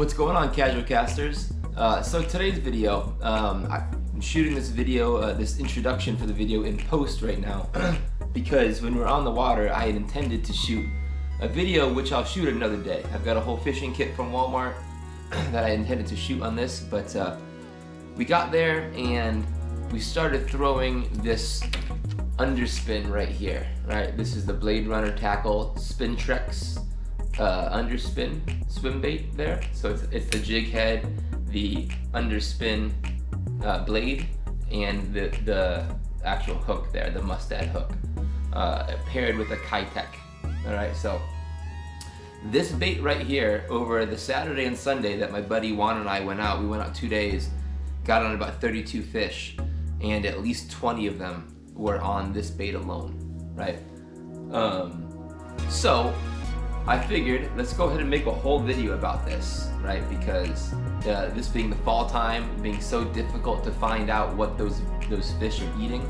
What's going on, casual casters? So today's video, I'm shooting this video, this introduction for the video in post right now because when we're on the water, I had intended to shoot a video which I'll shoot another day. I've got a whole fishing kit from Walmart that I intended to shoot on this, but we got there and we started throwing this underspin right here, right? This is the Blade Runner Tackle Spin Trex underspin swim bait there. So it's the jig head, the underspin blade, and the actual hook there, the mustad hook, paired with a Kitech. All right, so this bait right here, over the Saturday and Sunday that my buddy Juan and I went out, we went out 2 days, got on about 32 fish, and at least 20 of them were on this bait alone, right? So I figured, let's go ahead and make a whole video about this, right? Because this being the fall time, being so difficult to find out what those fish are eating,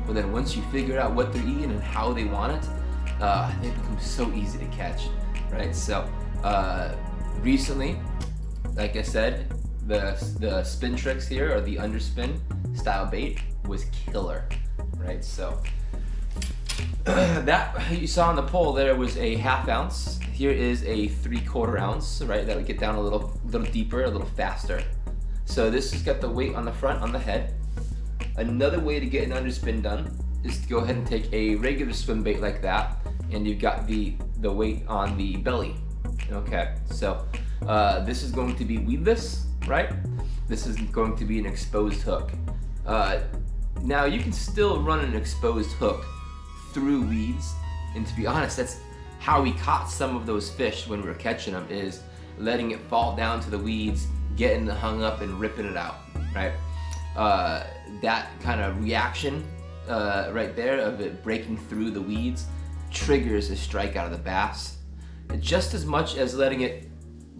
but then once you figure out what they're eating and how they want it, they become so easy to catch, right? So recently, like I said, the spin tricks here, or the underspin style bait, was killer, right? So that you saw on the pole there was a 1/2 ounce. Here is a 3/4 ounce, right? That would get down a little deeper, a little faster. So this has got the weight on the front, on the head. Another way to get an underspin done is to go ahead and take a regular swim bait like that, and you've got the weight on the belly. Okay, so this is going to be weedless, right? This is going to be an exposed hook. Now you can still run an exposed hook through weeds, and to be honest, that's how we caught some of those fish when we were catching them, is letting it fall down to the weeds, getting it hung up and ripping it out, right? That kind of reaction right there of it breaking through the weeds triggers a strike out of the bass, just as much as letting it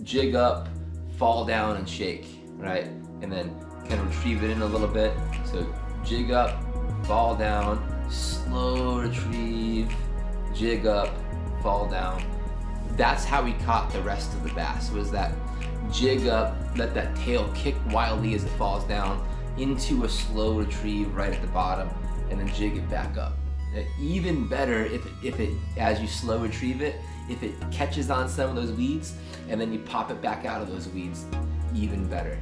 jig up, fall down and shake, right? And then kind of retrieve it in a little bit. So jig up, fall down, slow retrieve, jig up, fall down. That's how we caught the rest of the bass, was that jig up, let that tail kick wildly as it falls down into a slow retrieve right at the bottom, and then jig it back up. Even better if it as you slow retrieve it, if it catches on some of those weeds and then you pop it back out of those weeds, even better.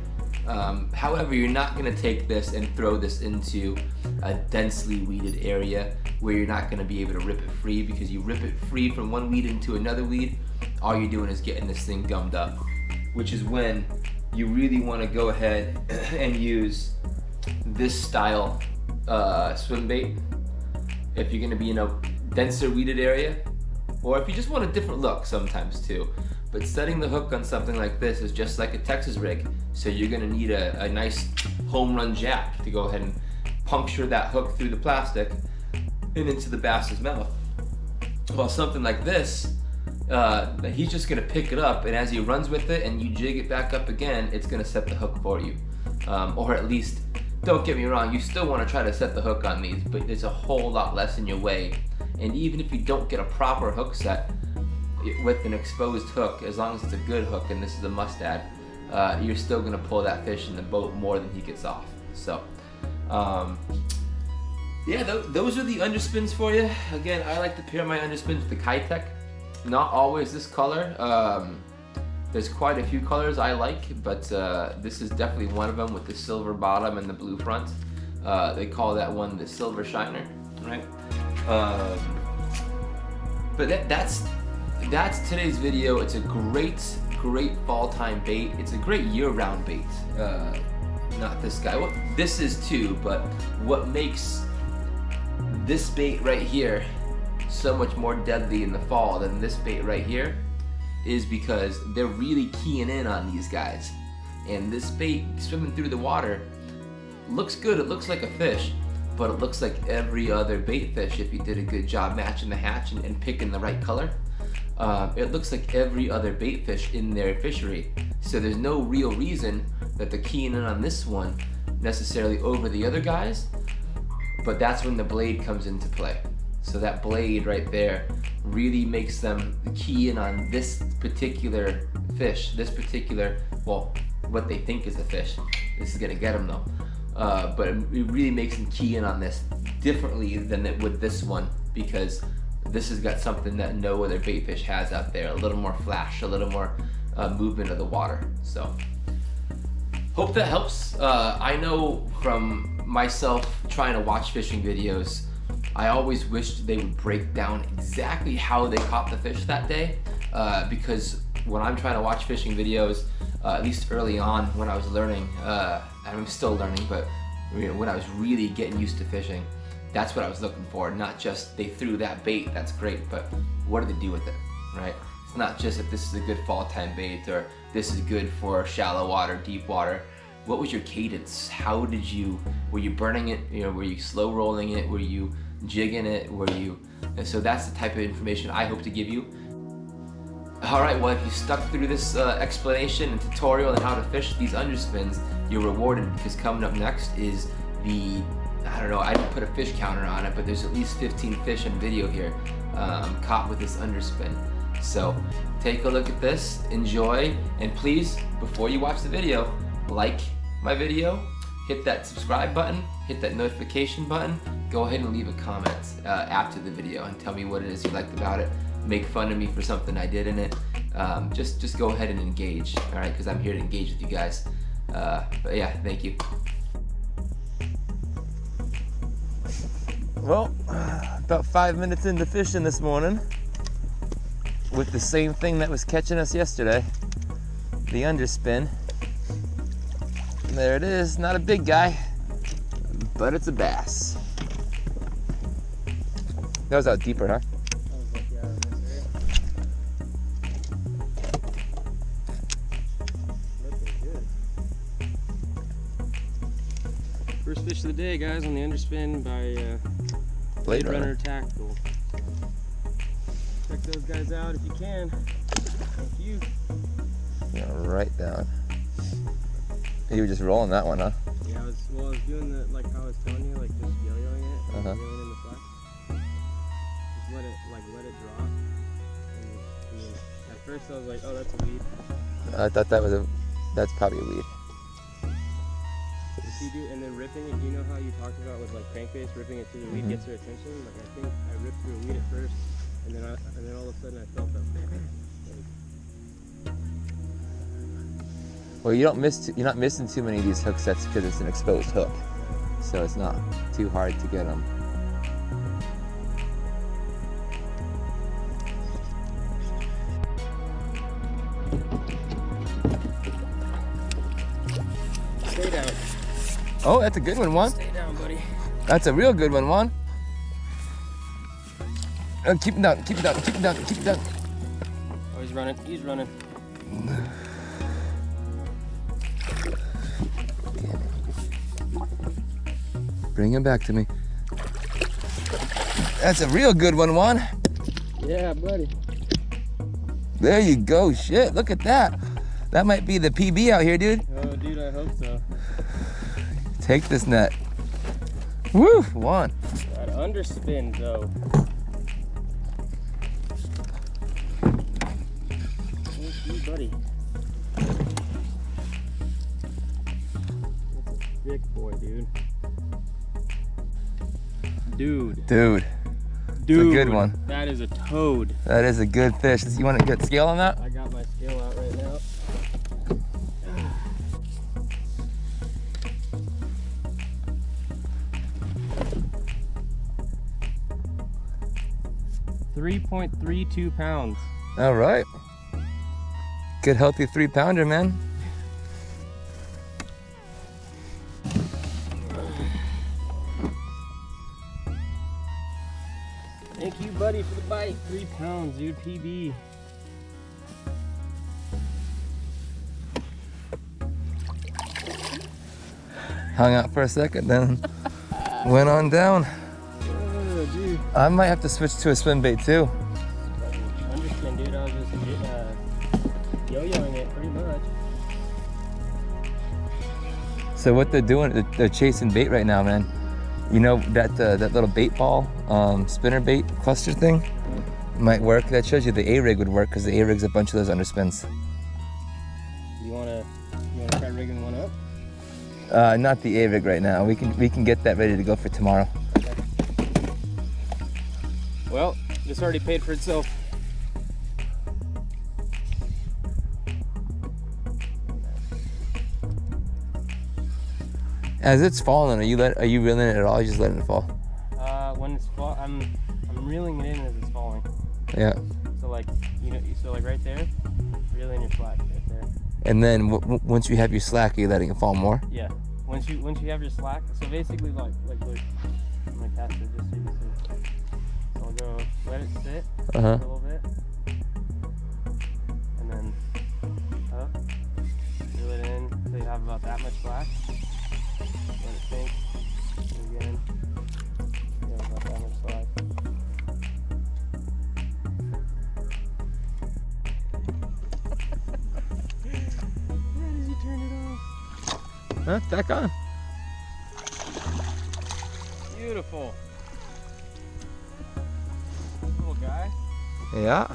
However, you're not going to take this and throw this into a densely weeded area where you're not going to be able to rip it free, because you rip it free from one weed into another weed, all you're doing is getting this thing gummed up, which is when you really want to go ahead and use this style swim bait if you're going to be in a denser weeded area, or if you just want a different look sometimes too. But setting the hook on something like this is just like a Texas rig, so you're gonna need a nice home run jack to go ahead and puncture that hook through the plastic and into the bass's mouth. Well, something like this, he's just gonna pick it up, and as he runs with it and you jig it back up again, it's gonna set the hook for you. Or at least, don't get me wrong, you still wanna try to set the hook on these, but it's a whole lot less in your way. And even if you don't get a proper hook set with an exposed hook, as long as it's a good hook, and this is a mustad, you're still gonna pull that fish in the boat more than he gets off. So yeah, those are the underspins for you. Again, I like to pair my underspins with the Kitech. Not always this color. There's quite a few colors I like, but this is definitely one of them, with the silver bottom and the blue front. They call that one the silver shiner, right? But that's today's video. It's a great fall time bait. It's a great year-round bait. Not this guy. Well, this is too, but what makes this bait right here so much more deadly in the fall than this bait right here is because they're really keying in on these guys. And this bait swimming through the water looks good. It looks like a fish, but it looks like every other bait fish if you did a good job matching the hatch and picking the right color. It looks like every other bait fish in their fishery. So there's no real reason that they're keying in on this one necessarily over the other guys, but that's when the blade comes into play. So that blade right there really makes them key in on this particular fish. This particular, well, what they think is a fish. This is gonna get them though. But it really makes them key in on this differently than it would this one, because this has got something that no other bait fish has out there. A little more flash, a little more movement of the water. So hope that helps. I know from myself trying to watch fishing videos, I always wished they would break down exactly how they caught the fish that day, because when I'm trying to watch fishing videos, at least early on when I was learning, I'm still learning, but when I was really getting used to fishing, that's what I was looking for. Not just they threw that bait, that's great, but what do they do with it, right? It's not just if this is a good fall time bait or this is good for shallow water, deep water. What was your cadence? How did you, were you burning it? Were you slow rolling it? Were you jigging it? And so that's the type of information I hope to give you. All right, well, if you stuck through this explanation and tutorial on how to fish these underspins, you're rewarded, because coming up next is the, I don't know, I didn't put a fish counter on it, but there's at least 15 fish in video here caught with this underspin. So take a look at this, enjoy, and please, before you watch the video, like my video, hit that subscribe button, hit that notification button, go ahead and leave a comment after the video and tell me what it is you liked about it. Make fun of me for something I did in it. Just go ahead and engage, all right? Because I'm here to engage with you guys. But yeah, thank you. Well, about 5 minutes into fishing this morning with the same thing that was catching us yesterday, the underspin. There it is, not a big guy, but it's a bass. That was out deeper, huh? First fish of the day, guys, on the underspin by Blade Runner Tackle. Check those guys out if you can. Thank you. Yeah, right down. You were just rolling that one, huh? Yeah, I was doing the, like how I was telling you, like just yo-yoing it, yo-yoing in the flat. Just let it drop. And at first I was like, oh, that's a weed. I thought that's probably a weed. You do, and then ripping it, you know how you talked about with like crankbait, ripping it through the weed gets their attention? Like I think I ripped through a weed at first, and then all of a sudden I felt that. Well, you're not missing too many of these hook sets because it's an exposed hook, so it's not too hard to get them. Stay down. Oh, that's a good one, Juan. Stay down, buddy. That's a real good one, Juan. Keep him down, keep him down, keep him down, keep him down. Oh, he's running, he's running. Bring him back to me. That's a real good one, Juan. Yeah, buddy. There you go, shit, look at that. That might be the PB out here, dude. Oh, dude, I hope so. Take this net. Woo, Juan. That underspin, though. Thank you, buddy. That's a big boy, dude. Dude. It's a good one. That is a toad. That is a good fish. You want to get scale on that? I got my scale out right now. .32 pounds. All right. Good healthy 3-pounder, man. Thank you, buddy, for the bite. 3 pounds, dude. PB. Hung out for a second, then went on down. Oh, dude. I might have to switch to a swim bait too. Underspin, dude. I was just yo-yoing it pretty much. So what they're doing, they're chasing bait right now, man. You know that little bait ball, spinner bait cluster thing might work. That shows you the A-rig would work because the A-rig's a bunch of those underspins. Not the A rig right now. We can get that ready to go for tomorrow. Okay. Well, this already paid for itself. As it's falling, are you reeling it at all? Or just letting it fall? When it's I'm reeling it in as it's falling. Yeah. So like so like right there, reel in your slack right there. And then once you have your slack, are you letting it fall more? Yeah. Once you have your slack, so basically like look, I'm gonna cast it just so you can see. So I'll go let it sit a little bit, and then up, reel it in so you have about that much slack. Let it sink again. You have about that much slack. Where did you turn it off? Huh? Back on. Beautiful. Little guy. Yeah.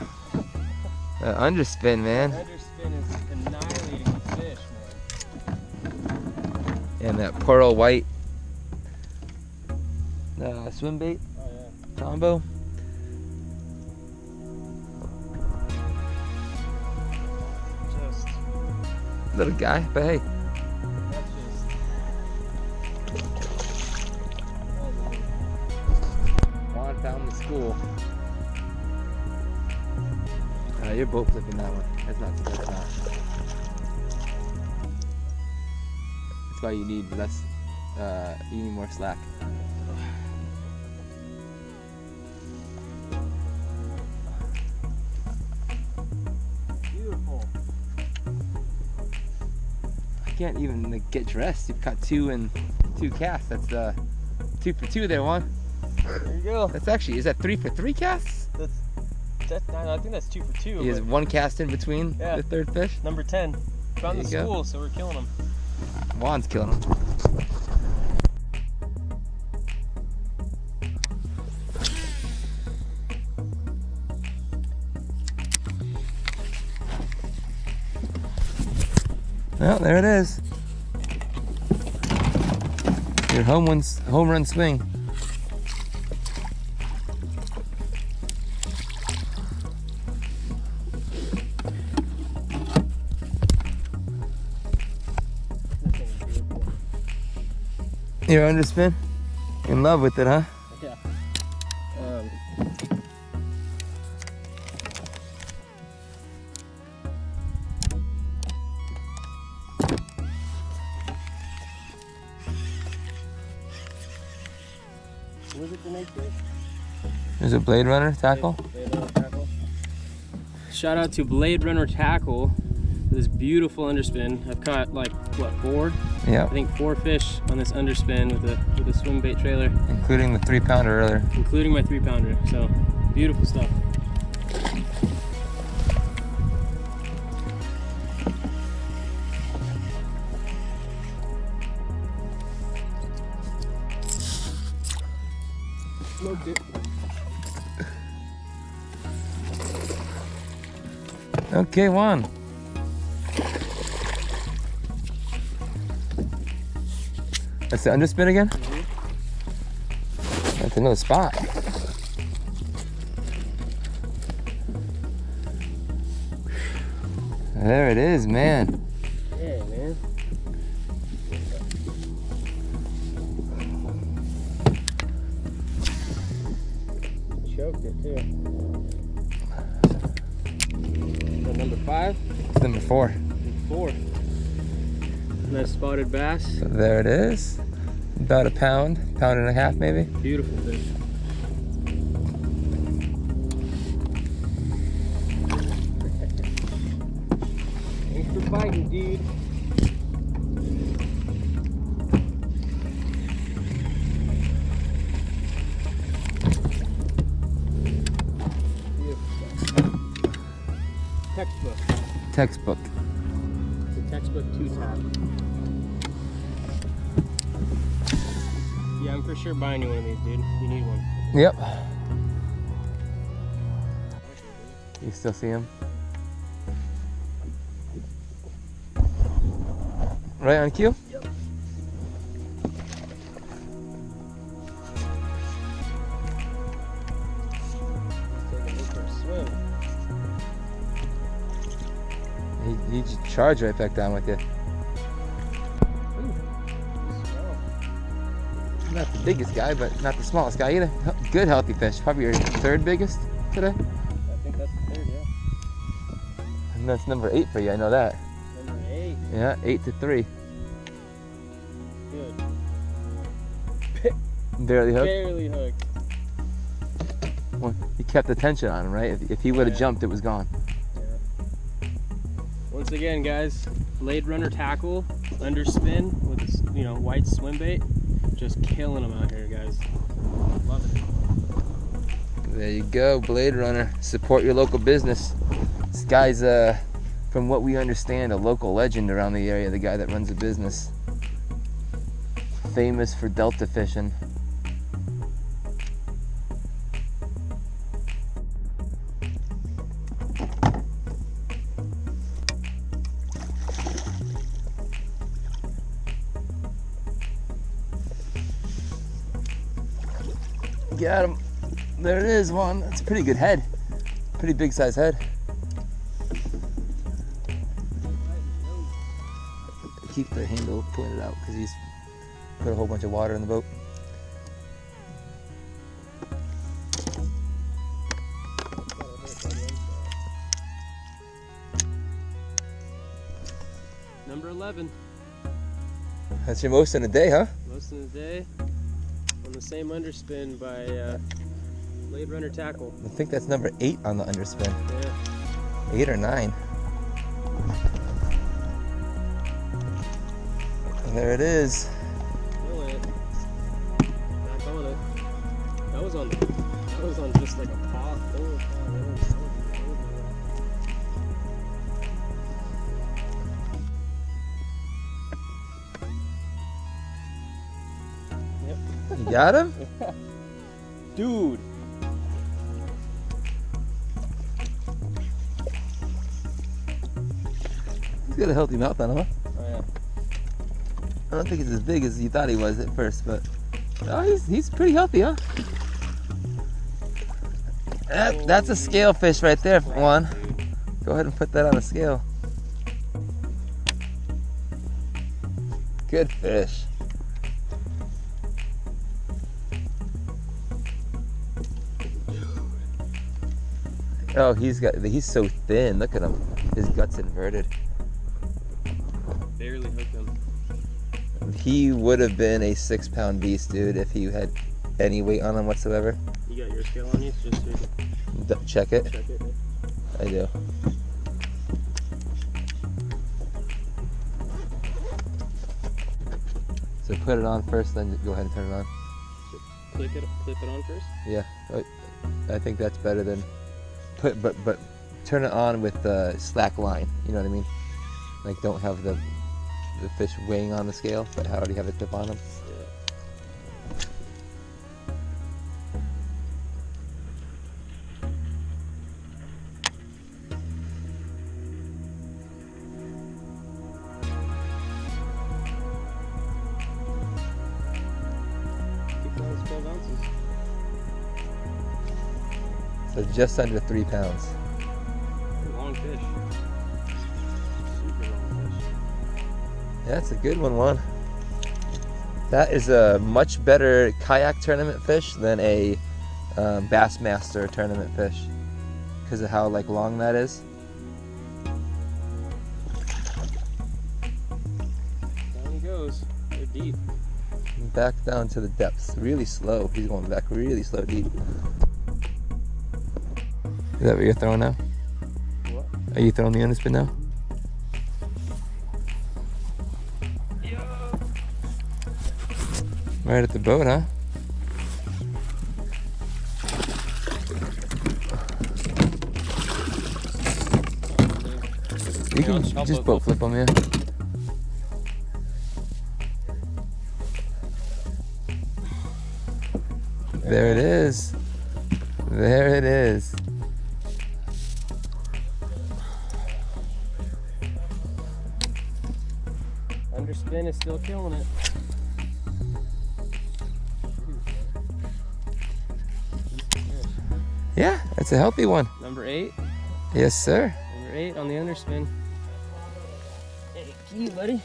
Underspin, man. Underspin is annihilating the fish, man. And that pearl white swim bait combo. Just Little guy, but hey. that's just Juan found the school. You're boat flipping that one. That's not. That's why you need less. You need more slack. beautiful. I can't even get dressed. You've caught 2 casts. That's 2 for 2 there, Juan. There you go. That's actually, is that 3 for 3 casts? I think that's 2 for 2. He has 1 cast in between the third fish. Number 10. Found the There you go. school, so we're killing them. Juan's killing him. Well, there it is. Your home run swing. You're underspin? In love with it, huh? Yeah. What was it the next day? There's a Blade Runner tackle. Blade Runner tackle. Shout out to Blade Runner Tackle. This beautiful underspin. I've caught like what, 4? Yeah. I think 4 fish on this underspin with a swim bait trailer, Including the 3-pounder earlier. including my 3-pounder. So beautiful stuff. Smoked it. Okay, Juan. That's the underspin again? That's another spot. There it is, man. Yeah, man. Choked it too. Is that number 5? It's number 4. Number 4. Nice spotted bass. So there it is. About a pound and a half maybe. Beautiful fish. Thanks for biting, dude. Textbook. Textbook. It's a textbook 2-tap. Yeah, I'm for sure buying you one of these, dude. You need one. Yep. You still see him? Right on cue? Yep. He just charged right back down with you. Not the biggest guy, but not the smallest guy either. Good healthy fish. Probably your third biggest today? I think that's the third, yeah. And that's number 8 for you, I know that. Number 8. Yeah, 8-3. Good. Barely hooked? Barely hooked. Well, you kept the tension on him, right? If he would have jumped, it was gone. Yeah. Once again, guys, Blade Runner tackle, underspin with this, white swim bait. Just killing them out here, guys. Loving it. There you go, Blade Runner. Support your local business. This guy's, from what we understand, a local legend around the area, the guy that runs a business. Famous for delta fishing. Got him. There it is, Juan. That's a pretty good head. Pretty big size head. Keep the handle pointed out because he's put a whole bunch of water in the boat. Number 11. That's your most in a day, huh? Most in the day. On the same underspin by Blade Runner tackle. I think that's number 8 on the underspin. Yeah. 8 or 9. And there it is. Kill it. Back on it. That was on just like a paw. Yep. You got him? Dude. He's got a healthy mouth on him, huh? Oh yeah. I don't think it's as big as you thought he was at first, but oh, he's pretty healthy, huh? That's a scale fish right there, Juan. Go ahead and put that on a scale. Good fish. Oh, he's so thin. Look at him. His gut's inverted. Barely hooked him. He would have been a 6-pound beast, dude, if he had any weight on him whatsoever. You got your scale on you? Just to Check it. check it. I do. So put it on first, then go ahead and turn it on. Clip it on first? Yeah, I think that's better than but turn it on with the slack line. You know what I mean? Like don't have the fish weighing on the scale, but I already have a tip on them. Yeah. Keep going, it's 12 ounces. So just under 3 pounds. Long fish. Super long fish. Yeah, that's a good one, Juan. That is a much better kayak tournament fish than a Bassmaster tournament fish because of how long that is. Down he goes. They're deep. Back down to the depths, really slow. He's going back really slow deep. Is that what you're throwing now? What? Are you throwing the underspin now? Right at the boat, huh? You can just boat flip them, yeah. There it is. There it is. Underspin is still killing it. Yeah, that's a healthy one. Number 8. Yes, sir. Number 8 on the underspin. to you, buddy.